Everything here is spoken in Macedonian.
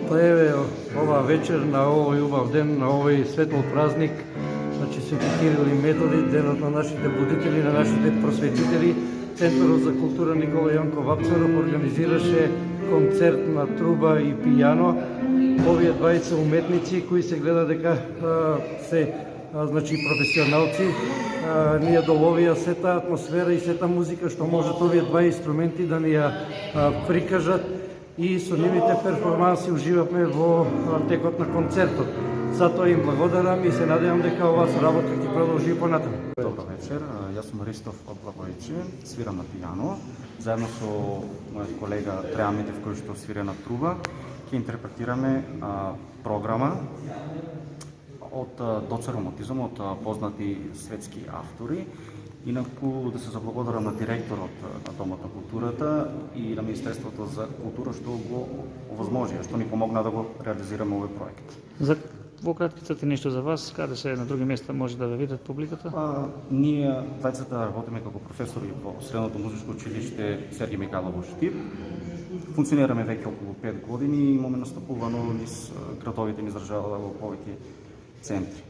Па еве оваа вечер на овој убав ден, на овој светл празник, значи Свети Кирил и Методи, денот на нашите будители, на нашите просветители, Центарот за култура Никола Јанков Вапцаров организираше концерт на труба и пијано. Овие двајца уметници кои се гледа дека се значи професионалци, ние доловија сета атмосфера и сета музика што можат овие два инструменти да ни ја прикажат и со нивните перформанси уживавме во текот на концертот. Затоа им благодарам и се надевам дека оваа соработка ќе продолжи и понатаму. Добро вечер, јас сум Ристов од Благоевче, свирам на пијано, заедно со мојот колега Треа Митев кој што свири на труба, ќе интерпретираме програма од Доцер романтизам, од познати светски автори. Инаку да се заблагодарам на директорот на Домот на културата и на Министерството за култура што го овозможија, што ни помогна да го реализираме овој проект. За во кратки црти нешто за вас, каде се на други места може да ве видат публиката? Ние двајцата работиме како професори во Средното музичко училиште Сергиј Михайлов во Штип. Функционираме веќе околу 5 години и имаме настапувано низ градовите низ државата во повеќе центри.